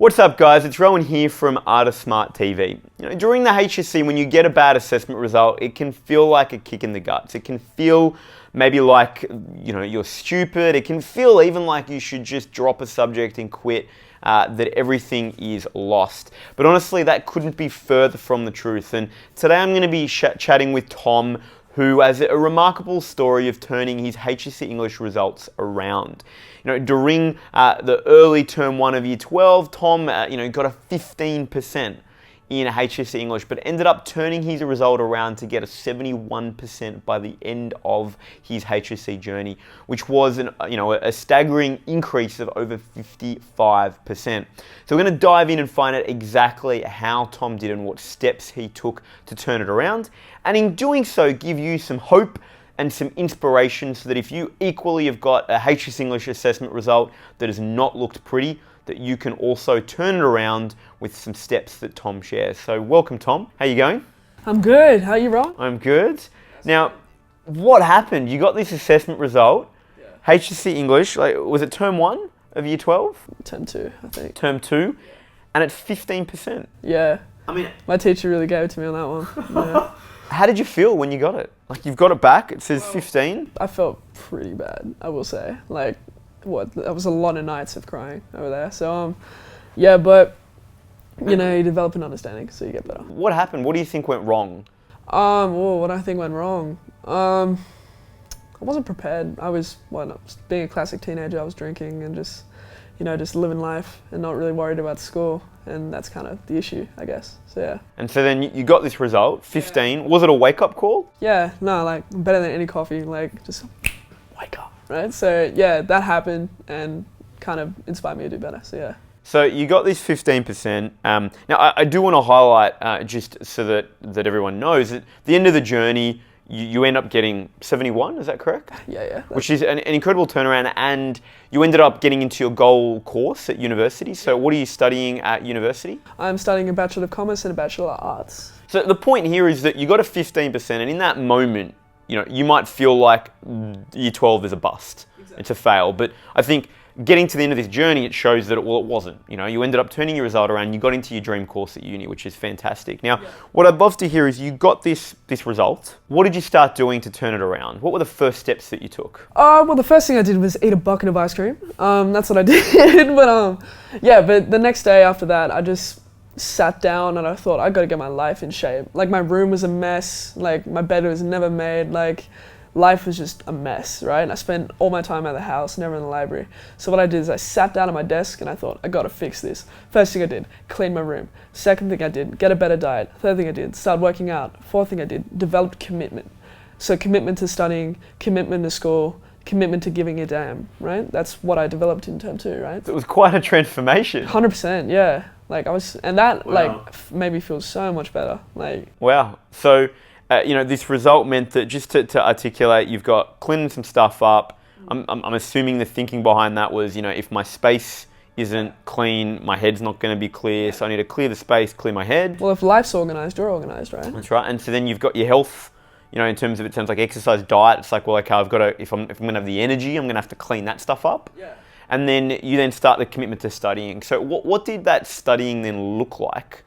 What's up guys, it's Rowan here from AOSTV. During the HSC, when you get a bad assessment result, it can feel like a kick in the guts. It can feel maybe like, you're stupid. It can feel even like you should just drop a subject and quit, that everything is lost. But honestly, that couldn't be further from the truth. And today I'm going to be chatting with Tom, who has a remarkable story of turning his HSC English results around. During the early term 1 of year 12, Tom, got a 15% in HSC English, but ended up turning his result around to get a 71% by the end of his HSC journey, which was a staggering increase of over 55%. So we're going to dive in and find out exactly how Tom did and what steps he took to turn it around, and in doing so, give you some hope and some inspiration so that if you equally have got a HSC English assessment result that has not looked pretty, that you can also turn it around with some steps that Tom shares. So welcome, Tom. How you going? I'm good. How are you, Rowan? I'm good. Now, what happened? You got this assessment result, HSC English, was it term 1 of year 12? Term 2, I think. Term 2, and it's 15%. Yeah. I mean, my teacher really gave it to me on that one. Yeah. How did you feel when you got it? You've got it back, it says 15. I felt pretty bad, I will say. That was a lot of nights of crying over there. So, yeah, but, you develop an understanding, so you get better. What happened? What do you think went wrong? What I think went wrong? I wasn't prepared. I was, being a classic teenager, I was drinking and just living life and not really worried about school. And that's kind of the issue, I guess. So, yeah. And so then you got this result, 15. Yeah. Was it a wake-up call? Yeah, no, better than any coffee, just wake up, right? So, yeah, that happened and kind of inspired me to do better, so yeah. So you got this 15%. Now, I do want to highlight, just so that everyone knows, at the end of the journey, you end up getting 71, is that correct? Yeah. Which is an incredible turnaround, and you ended up getting into your goal course at university. So what are you studying at university? I'm studying a Bachelor of Commerce and a Bachelor of Arts. So the point here is that you got a 15%, and in that moment, you might feel like year 12 is a bust. Exactly. It's a fail. But I think getting to the end of this journey, it shows that it wasn't. You ended up turning your result around, you got into your dream course at uni, which is fantastic. Now, what I'd love to hear is you got this result. What did you start doing to turn it around? What were the first steps that you took? Well, the first thing I did was eat a bucket of ice cream. That's what I did. But the next day after that, I just sat down and I thought, I gotta get my life in shape. My room was a mess. My bed was never made. Life was just a mess, right? And I spent all my time at the house, never in the library. So what I did is I sat down at my desk and I thought, I gotta fix this. First thing I did, clean my room. Second thing I did, get a better diet. Third thing I did, start working out. Fourth thing I did, developed commitment. So commitment to studying, commitment to school, commitment to giving a damn, right? That's what I developed in term 2, right? It was quite a transformation. 100%, yeah. Made me feel so much better. Wow. So, this result meant that, just to articulate, you've got cleaning some stuff up. I'm assuming the thinking behind that was, if my space isn't clean, my head's not going to be clear, so I need to clear the space, clear my head. Well, if life's organised, you're organised, right? That's right. And so then you've got your health, in terms of, it sounds like exercise, diet. It's like, well, okay, I've got to, if I'm going to have the energy, I'm going to have to clean that stuff up. Yeah. And then you start the commitment to studying. So what did that studying then look like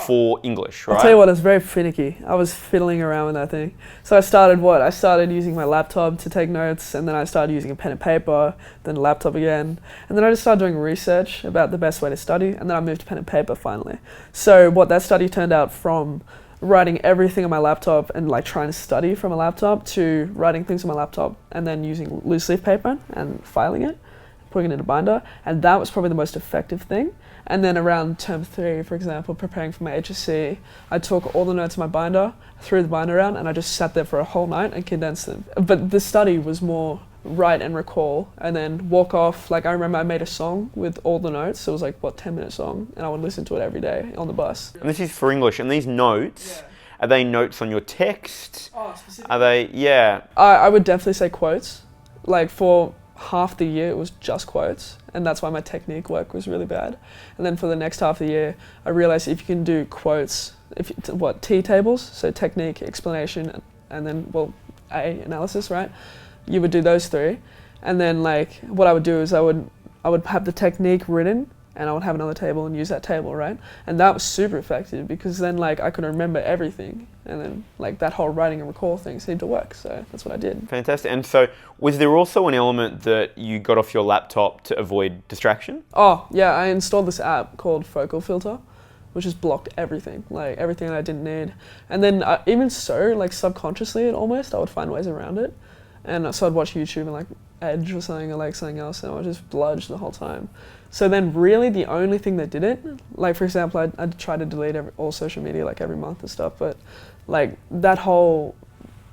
for English, right? I'll tell you what, it's very finicky. I was fiddling around with that thing. So I started using my laptop to take notes, and then I started using a pen and paper, then a laptop again. And then I just started doing research about the best way to study, and then I moved to pen and paper finally. So what that study turned out from writing everything on my laptop and trying to study from a laptop to writing things on my laptop and then using loose leaf paper and filing it, putting it in a binder, and that was probably the most effective thing. And then around term 3, for example, preparing for my HSC, I took all the notes in my binder, threw the binder out, and I just sat there for a whole night and condensed them. But the study was more write and recall, and then walk off. I remember I made a song with all the notes, so it was 10-minute song, and I would listen to it every day on the bus. And this is for English, and these notes, are they notes on your text? Oh, specifically? Are they, yeah. I would definitely say quotes. For half the year it was just quotes, and that's why my technique work was really bad. And then for the next half of the year I realized if you can do quotes, T tables, so technique, explanation, and then A, analysis, right? You would do those 3, and then what I would do is I would have the technique written and I would have another table and use that table, right? And that was super effective because then like I could remember everything, and then like that whole writing and recall thing seemed to work. So that's what I did. Fantastic. And so was there also an element that you got off your laptop to avoid distraction? Oh yeah, I installed this app called Focal Filter, which just blocked everything, like everything that I didn't need. And then even so, like subconsciously I would find ways around it. And so I'd watch YouTube and like Edge or something, or like something else, and I would just bludge the whole time. So then really the only thing that did it, like for example, I'd try to delete all social media like every month and stuff, but like that whole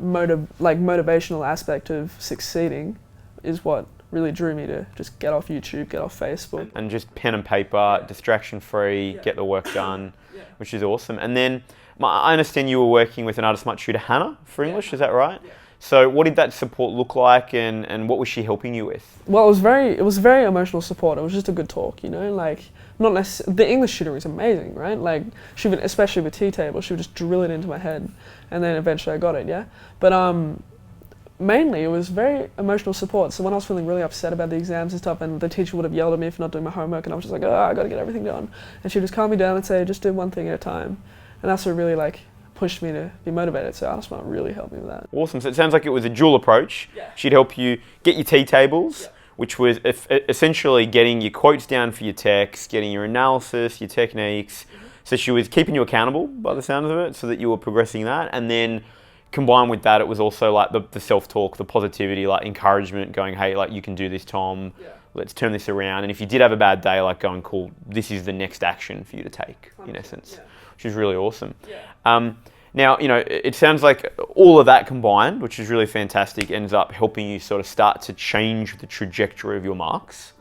motivational aspect of succeeding is what really drew me to just get off YouTube, get off Facebook. And just pen and paper, distraction free, get the work done, which is awesome. And then I understand you were working with an AOSTV tutor, Hannah, for English, is that right? Yeah. So what did that support look like, and what was she helping you with? Well, it was very emotional support. It was just a good talk, you know, like not necessarily, the English tutoring is amazing, right? Like she would, especially with T-table, she would just drill it into my head, and then eventually I got it, yeah? But mainly it was very emotional support. So when I was feeling really upset about the exams and stuff, and the teacher would have yelled at me for not doing my homework, and I was just like, oh, I got to get everything done. And she'd just calm me down and say, just do one thing at a time. And that's what really like pushed me to be motivated. So AOSTV really helped me with that. Awesome. So it sounds like it was a dual approach. Yeah. She'd help you get your T-tables, which was essentially getting your quotes down for your text, getting your analysis, your techniques. So she was keeping you accountable by the sound of it, so that you were progressing that. And then combined with that, it was also like the self-talk, the positivity, like encouragement, going, hey, like you can do this, Tom. Yeah. Let's turn this around. And if you did have a bad day, like going, cool, this is the next action for you to take, in essence, which is really awesome. Yeah. Now, you know, it sounds like all of that combined, which is really fantastic, ends up helping you sort of start to change the trajectory of your marks,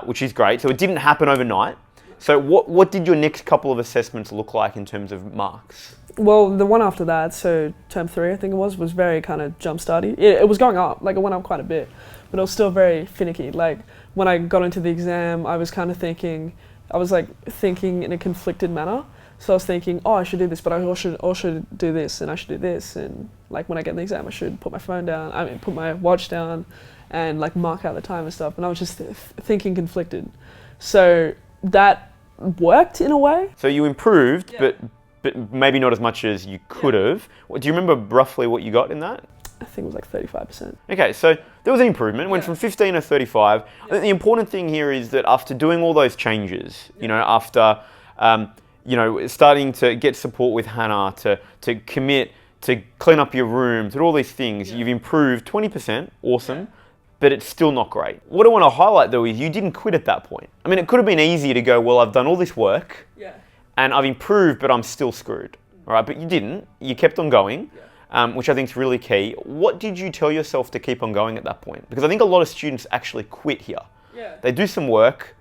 which is great. So it didn't happen overnight. So what did your next couple of assessments look like in terms of marks? Well, the one after that, so term 3 I think it was very kind of jump-starty. It was going up, like it went up quite a bit, but it was still very finicky. Like when I got into the exam, I was kind of thinking in a conflicted manner. So I was thinking, oh, I should do this, but I also should do this, and I should do this. And like when I get in the exam, I should put my phone down, put my watch down, and like mark out the time and stuff. And I was just thinking conflicted. So that worked in a way. So you improved, but maybe not as much as you could have. Do you remember roughly what you got in that? I think it was like 35%. Okay, so there was an improvement. Went from 15 to 35. I think the important thing here is that after doing all those changes, you know, after you know, starting to get support with Hannah, to commit, to clean up your room, to do all these things, you've improved 20%, awesome, but it's still not great. What I want to highlight though is you didn't quit at that point. I mean, it could have been easy to go, well, I've done all this work, and I've improved, but I'm still screwed, all right? But you didn't, you kept on going, which I think is really key. What did you tell yourself to keep on going at that point? Because I think a lot of students actually quit here. They do some work,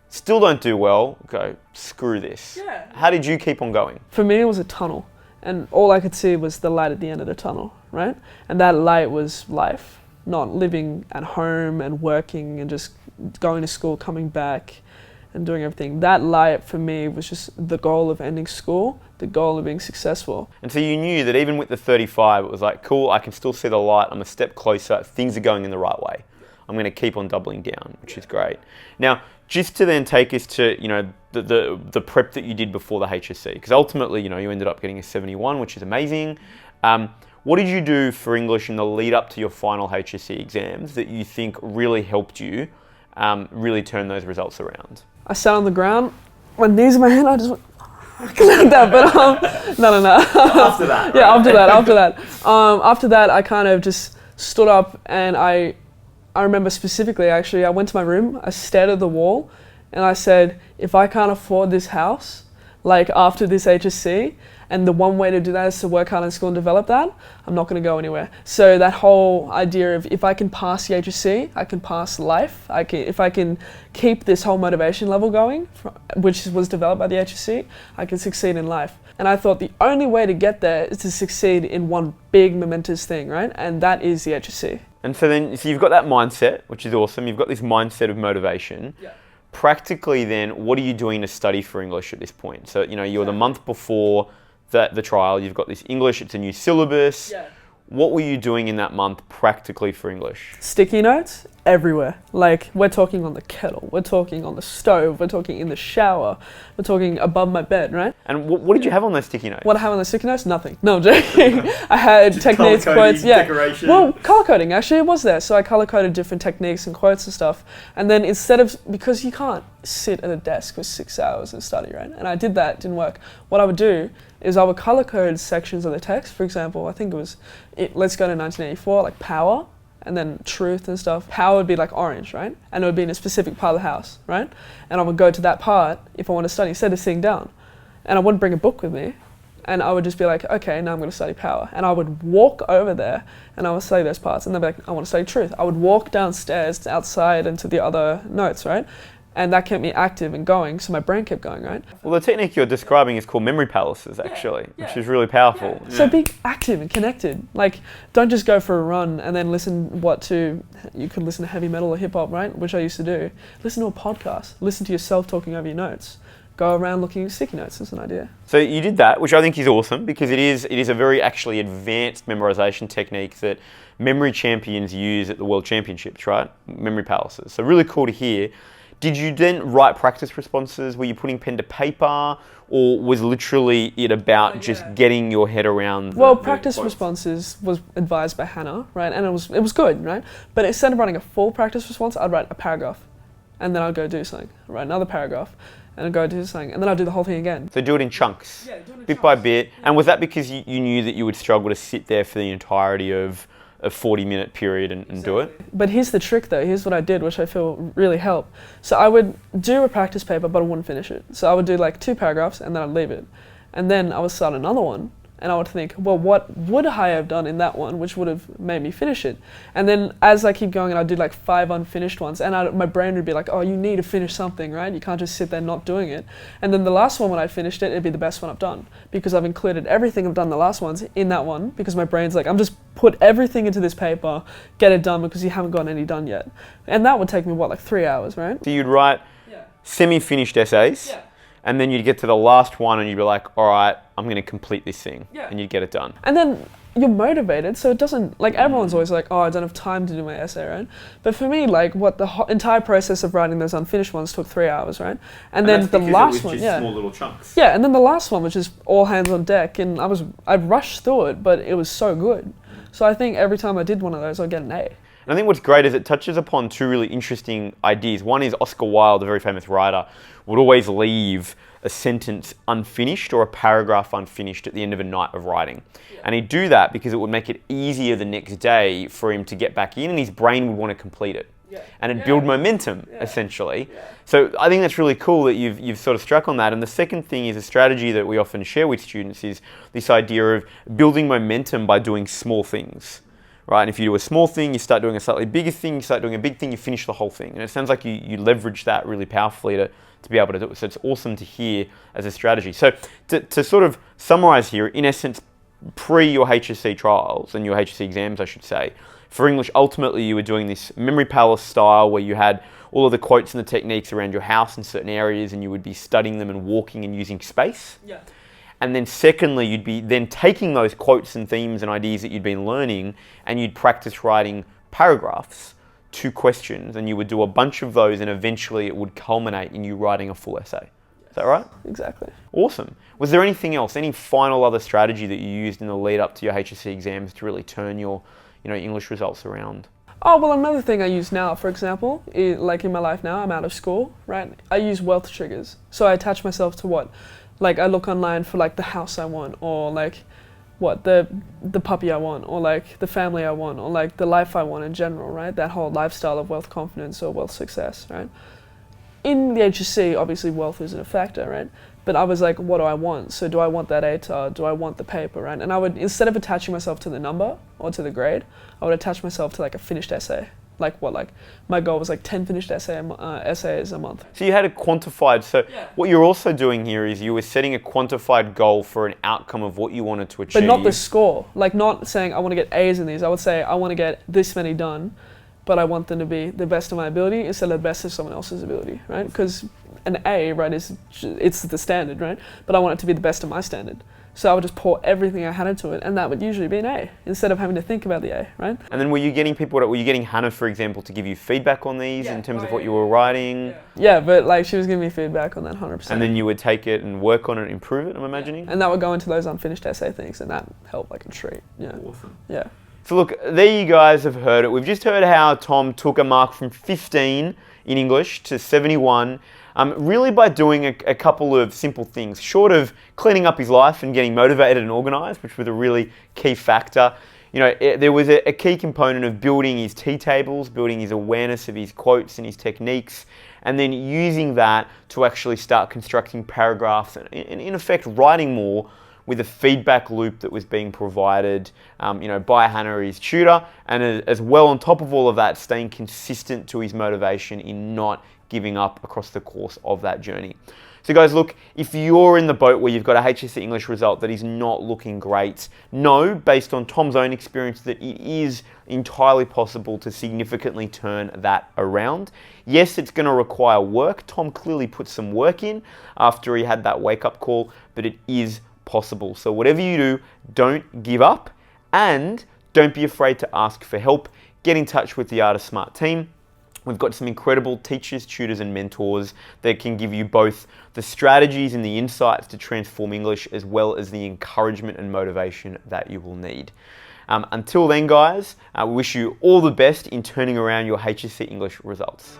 still don't do well, go, screw this. How did you keep on going? For me, it was a tunnel, and all I could see was the light at the end of the tunnel, right? And that light was life, not living at home and working and just going to school, coming back and doing everything. That light for me was just the goal of ending school, the goal of being successful. And so you knew that even with the 35, it was like, cool, I can still see the light, I'm a step closer, things are going in the right way. I'm going to keep on doubling down, which is great. Now, just to then take us to, you know, the prep that you did before the HSC, because ultimately, you know, you ended up getting a 71, which is amazing. What did you do for English in the lead up to your final HSC exams that you think really helped you really turn those results around? I sat on the ground, my knees in my hand, I just went, like that, but no. After that, right? Yeah, after that. After that, I kind of just stood up, and I remember specifically, actually, I went to my room, I stared at the wall, and I said, if I can't afford this house, like after this HSC, and the one way to do that is to work hard in school and develop that, I'm not going to go anywhere. So that whole idea of if I can pass the HSC, I can pass life. If I can keep this whole motivation level going, which was developed by the HSC, I can succeed in life. And I thought the only way to get there is to succeed in one big momentous thing, right? And that is the HSC. And so you've got that mindset, which is awesome. You've got this mindset of motivation. Practically then, what are you doing to study for English at this point? So, you know, you're the month before the trial, you've got this English, it's a new syllabus. What were you doing in that month practically for English? Sticky notes everywhere. Like, we're talking on the kettle, we're talking on the stove, we're talking in the shower, we're talking above my bed, right? And what did you have on those sticky notes? What I have on the sticky notes? Nothing. No, I'm joking. I had Just techniques, colour-coding, quotes, yeah. decoration. Well, color coding, actually, it was there. So I color coded different techniques and quotes and stuff. And then instead of, because you can't sit at a desk for 6 hours and study, right? And I did that, didn't work. What I would do is I would color code sections of the text. For example, I think it was, let's go to 1984, like power, and then truth and stuff. Power would be like orange, right? And it would be in a specific part of the house, right? And I would go to that part if I want to study, instead of sitting down. And I wouldn't bring a book with me. And I would just be like, okay, now I'm going to study power. And I would walk over there and I would study those parts. And they'd be like, I want to study truth. I would walk downstairs outside into the other notes, right? And that kept me active and going, so my brain kept going, right? Well, the technique you're describing is called memory palaces, actually, which is really powerful. Yeah. So be active and connected. Like, don't just go for a run and then listen you could listen to heavy metal or hip hop, right? Which I used to do. Listen to a podcast. Listen to yourself talking over your notes. Go around looking at sticky notes is an idea. So you did that, which I think is awesome, because it is a very actually advanced memorization technique that memory champions use at the World Championships, right? Memory palaces. So really cool to hear. Did you then write practice responses? Were you putting pen to paper, or was literally it about just getting your head around? Well, practice responses was advised by Hannah, right? And it was good, right? But instead of writing a full practice response, I'd write a paragraph, and then I'd go do something. I'd write another paragraph, and I'd go do something, and then I'd do the whole thing again. So do it in chunks, bit by bit. And was that because you knew that you would struggle to sit there for the entirety of a 40-minute period and do it? But here's the trick though, here's what I did, which I feel really helped. So I would do a practice paper, but I wouldn't finish it. So I would do like 2 paragraphs and then I'd leave it. And then I would start another one, and I would think, well, what would I have done in that one which would have made me finish it? And then as I keep going, and I'd do like 5 unfinished ones, and my brain would be like, oh, you need to finish something, right? You can't just sit there not doing it. And then the last one, when I finished it, it'd be the best one I've done, because I've included everything I've done the last ones in that one, because my brain's like, I'm just put everything into this paper, get it done, because you haven't gotten any done yet. And that would take me, what, like 3 hours, right? So you'd write semi-finished essays, and then you'd get to the last one and you'd be like, all right, I'm going to complete this thing, and you'd get it done. And then you're motivated, so it doesn't, like, everyone's always like, oh, I don't have time to do my essay, right? But for me, like, the entire process of writing those unfinished ones took 3 hours, right? And then the last one, small little chunks. Yeah, and then the last one was just all hands on deck, and I'd rushed through it, but it was so good. So I think every time I did one of those, I'd get an A. And I think what's great is it touches upon 2 really interesting ideas. One is Oscar Wilde, the very famous writer, would always leave a sentence unfinished or a paragraph unfinished at the end of a night of writing. And he'd do that because it would make it easier the next day for him to get back in, and his brain would want to complete it. And it'd build momentum, essentially. So I think that's really cool that you've sort of struck on that. And the second thing is a strategy that we often share with students is this idea of building momentum by doing small things. Right, and if you do a small thing, you start doing a slightly bigger thing, you start doing a big thing, you finish the whole thing. And it sounds like you leverage that really powerfully to be able to do it. So it's awesome to hear as a strategy. So to sort of summarize here, in essence, pre your HSC trials and your HSC exams, I should say, for English, ultimately you were doing this memory palace style where you had all of the quotes and the techniques around your house in certain areas, and you would be studying them and walking and using space. And then secondly, you'd be then taking those quotes and themes and ideas that you'd been learning, and you'd practice writing paragraphs to questions, and you would do a bunch of those, and eventually it would culminate in you writing a full essay. Is that right? Exactly. Awesome. Was there anything else, any final other strategy that you used in the lead up to your HSC exams to really turn your English results around? Oh, well, another thing I use now, for example, like in my life now, I'm out of school, right? I use wealth triggers. So I attach myself to what? Like, I look online for like the house I want, or like what the puppy I want, or like the family I want, or like the life I want in general, right? That whole lifestyle of wealth confidence or wealth success, right? In the HSC, obviously wealth isn't a factor, right? But I was like, what do I want? So do I want that ATAR? Do I want the paper, right? And I would, instead of attaching myself to the number or to the grade, I would attach myself to like a finished essay. Like my goal was like 10 finished essays a month. So you had a quantified, what you're also doing here is you were setting a quantified goal for an outcome of what you wanted to achieve. But not the score, like not saying I want to get A's in these. I would say I want to get this many done, but I want them to be the best of my ability instead of the best of someone else's ability, right? Because an A, right, it's the standard, right? But I want it to be the best of my standard. So I would just pour everything I had into it, and that would usually be an A, instead of having to think about the A, right? And then were you getting Hannah, for example, to give you feedback on these in terms of what you were writing? Yeah, but like she was giving me feedback on that 100%. And then you would take it and work on it and improve it, I'm imagining? And that would go into those unfinished essay things, and that helped like a treat. Yeah. Awesome. Yeah. So look, there you guys have heard it. We've just heard how Tom took a mark from 15 in English to 71, really by doing a couple of simple things, short of cleaning up his life and getting motivated and organised, which was a really key factor. You know, there was a key component of building his T tables, building his awareness of his quotes and his techniques, and then using that to actually start constructing paragraphs and in effect writing more with a feedback loop that was being provided by Hannah, his tutor, and as well on top of all of that, staying consistent to his motivation in not giving up across the course of that journey. So guys, look, if you're in the boat where you've got a HSC English result that is not looking great, know, based on Tom's own experience, that it is entirely possible to significantly turn that around. Yes, it's going to require work. Tom clearly put some work in after he had that wake-up call, but it is possible. So whatever you do, don't give up, and don't be afraid to ask for help. Get in touch with the Art of Smart team. We've got some incredible teachers, tutors, and mentors that can give you both the strategies and the insights to transform English, as well as the encouragement and motivation that you will need. Until then, guys, we wish you all the best in turning around your HSC English results.